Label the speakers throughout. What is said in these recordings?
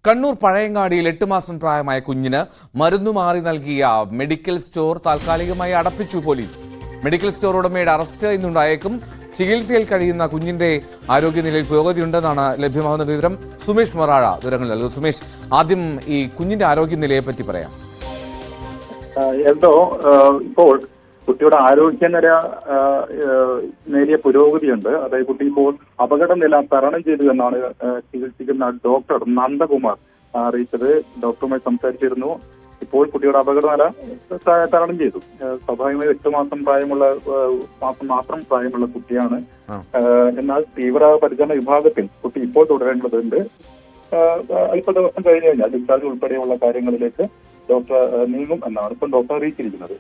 Speaker 1: കണ്ണൂർ പഴയങ്ങാടിയിൽ 8 മാസം പ്രായമായ കുഞ്ഞിന് മരുന്നു മാറി നൽകിയ മെഡിക്കൽ സ്റ്റോർ താൽക്കാലികമായി അടപ്പിച്ചു പോലീസ്. മെഡിക്കൽ സ്റ്റോർ ഉടമയുടെ അറസ്റ്റ് ഇന്നുണ്ടായേക്കും. ചികിത്സയിൽ കഴിയുന്ന കുഞ്ഞിന്റെ ആരോഗ്യനിലയിൽ പുരോഗതിയുണ്ടെന്നാണ് ലഭ്യമാകുന്ന വിവരം. സുമേഷ് മൊറാഴ വിവരങ്ങൾ നൽകും. സുമേഷ്, ആദ്യം ഈ കുഞ്ഞിന്റെ ആരോഗ്യനിലയെ പറ്റി പറയാം.
Speaker 2: ഇപ്പോൾ കുട്ടിയുടെ ആരോഗ്യനില നേരിയ പുരോഗതിയുണ്ട്. അതായത് കുട്ടി ഇപ്പോൾ അപകടനില തരണം ചെയ്തു എന്നാണ് ചികിത്സിക്കുന്ന ഡോക്ടർ നന്ദകുമാർ അറിയിച്ചത്. ഡോക്ടറുമായി സംസാരിച്ചിരുന്നു. ഇപ്പോൾ കുട്ടിയുടെ അപകടനില തരണം ചെയ്തു. സ്വാഭാവികമായി 8 മാസം മാത്രം പ്രായമുള്ള കുട്ടിയാണ്. എന്നാൽ തീവ്ര പരിചരണ വിഭാഗത്തിൽ കുട്ടി ഇപ്പോൾ തുടരേണ്ടതുണ്ട്. അല്പ ദിവസം കഴിഞ്ഞു കഴിഞ്ഞാൽ ഡിസ്ചാർജ് ഉൾപ്പെടെയുള്ള കാര്യങ്ങളിലേക്ക് ഡോക്ടർ നീങ്ങും എന്നാണ് ഇപ്പം ഡോക്ടർ അറിയിച്ചിരിക്കുന്നത്.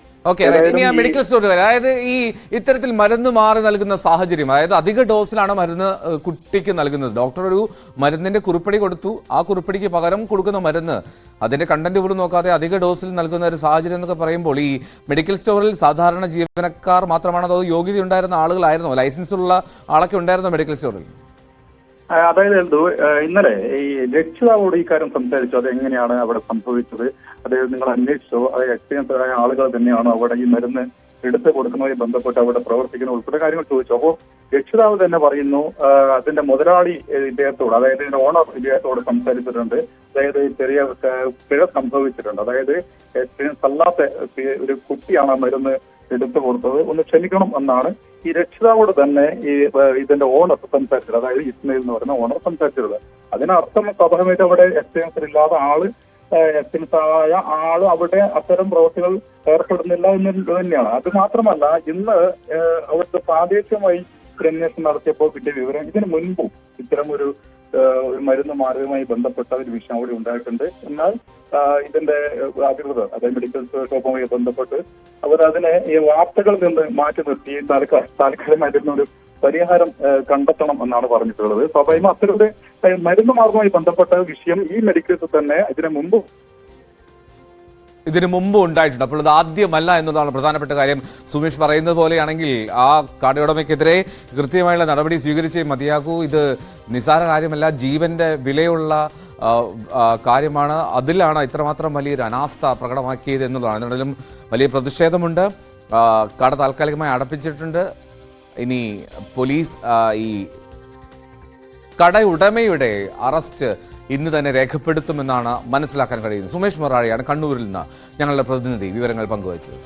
Speaker 1: മെഡിക്കൽ സ്റ്റോർ, അതായത് ഈ ഇത്തരത്തിൽ മരുന്ന് മാറി നൽകുന്ന സാഹചര്യം, അതായത് അധിക ഡോസിലാണ് മരുന്ന് കുട്ടിക്ക് നൽകുന്നത്. ഡോക്ടർ ഒരു മരുന്നിന്റെ കുറിപ്പടി കൊടുത്തു, ആ കുറിപ്പടിക്ക് പകരം കൊടുക്കുന്ന മരുന്ന് അതിന്റെ കണ്ടന്റ് പോലും നോക്കാതെ അധിക ഡോസിൽ നൽകുന്ന ഒരു സാഹചര്യം എന്നൊക്കെ പറയുമ്പോൾ ഈ മെഡിക്കൽ സ്റ്റോറിൽ സാധാരണ ജീവനക്കാർ മാത്രമാണോ അതോ യോഗ്യത ഉണ്ടായിരുന്ന ആളുകളായിരുന്നോ, ലൈസൻസ് ഉള്ള ആളൊക്കെ ഉണ്ടായിരുന്നോ മെഡിക്കൽ സ്റ്റോറിൽ?
Speaker 2: അതായത് ഇന്നലെ ഈ രക്ഷിതാവോട് ഈ കാര്യം സംസാരിച്ചു. അത് എങ്ങനെയാണ് അവിടെ സംഭവിച്ചത്, അതായത് നിങ്ങൾ അന്വേഷിച്ചോ, അത് എക്സ്പീരിയൻസ് ആയ ആളുകൾ തന്നെയാണോ അവിടെ ഈ മരുന്ന് എടുത്തു കൊടുക്കുന്നതുമായി ബന്ധപ്പെട്ട് അവിടെ പ്രവർത്തിക്കുന്ന ഉൾപ്പെടെ കാര്യങ്ങൾ ചോദിച്ചു. അപ്പോൾ രക്ഷിതാവ് തന്നെ പറയുന്നു അതിന്റെ മുതലാളി ഇദ്ദേഹത്തോട്, അതായത് ഇതിന്റെ ഓണർ ഇദ്ദേഹത്തോട് സംസാരിച്ചിട്ടുണ്ട്. അതായത് ചെറിയ പിഴ സംഭവിച്ചിട്ടുണ്ട്. അതായത് എക്സ്പീരിയൻസ് അല്ലാത്ത ഒരു കുട്ടിയാണ് ആ മരുന്ന് എടുത്തു കൊടുത്തത്, ഒന്ന് ക്ഷമിക്കണം എന്നാണ് ഈ രക്ഷിതാവോട് തന്നെ ഈ ഇതിന്റെ ഓണർ സംസാരിച്ചത്. അതായത് ഇസ്മയിൽ എന്ന് പറയുന്ന ഓണർ സംസാരിച്ചത്. അതിനർത്ഥം സ്വാഭാവികമായിട്ട് അവിടെ എക്സ്പീരിയൻസ് ഇല്ലാത്ത എക്സ്പീരിയൻസ് ആയ ആള് അവിടെ അത്തരം പ്രവൃത്തികൾ ഏർപ്പെടുന്നില്ല എന്നുള്ളത് തന്നെയാണ്. അത് മാത്രമല്ല, ഇന്ന് അവർക്ക് പ്രാദേശികമായി ഒരു അന്വേഷണം നടത്തിയപ്പോൾ കിട്ടിയ വിവരം, ഇതിനു മുൻപും ഇത്തരം ഒരു മരുന്ന് മാറുകയുമായി ബന്ധപ്പെട്ട ഒരു വിഷയം അവിടെ ഉണ്ടായിട്ടുണ്ട്. എന്നാൽ ഇതിന്റെ അധികൃതർ, അതായത് മെഡിക്കൽ ഷോപ്പുമായി ബന്ധപ്പെട്ട് അവർ അതിനെ ഈ വാർത്തകളിൽ നിന്ന് മാറ്റി നിർത്തി താൽക്കാലികമായിട്ടുള്ള ഒരു പരിഹാരം കണ്ടെത്തണം എന്നാണ് പറഞ്ഞിട്ടുള്ളത്. സ്വാഭാവികം അത്തരത്തിൽ മരുന്ന് മാർഗവുമായി ബന്ധപ്പെട്ട വിഷയം ഈ മെഡിക്കൽസ് തന്നെ
Speaker 1: ഇതിനു മുമ്പ് ഉണ്ടായിട്ടുണ്ട്. അപ്പോൾ ഇത് ആദ്യമല്ല എന്നതാണ് പ്രധാനപ്പെട്ട കാര്യം. സുമേഷ് പറയുന്നത് പോലെയാണെങ്കിൽ ആ കടയുടമയ്ക്കെതിരെ കൃത്യമായുള്ള നടപടി സ്വീകരിച്ചേ മതിയാകൂ. ഇത് നിസ്സാര കാര്യമല്ല, ജീവന്റെ വിലയുള്ള കാര്യമാണ്. അതിലാണ് ഇത്രമാത്രം വലിയൊരു അനാസ്ഥ പ്രകടമാക്കിയത് എന്നുള്ളതാണ്. എന്നാലും വലിയ പ്രതിഷേധമുണ്ട്. കട താൽക്കാലികമായി അടപ്പിച്ചിട്ടുണ്ട്. ഇനി പോലീസ് ഈ കടയുടമയുടെ അറസ്റ്റ് ഇന്ന് തന്നെ രേഖപ്പെടുത്തുമെന്നാണ് മനസ്സിലാക്കാൻ കഴിയുന്നത്. സുമേഷ് മൊറാഴയാണ് കണ്ണൂരിൽ നിന്ന് ഞങ്ങളുടെ പ്രതിനിധി വിവരങ്ങൾ പങ്കുവച്ചത്.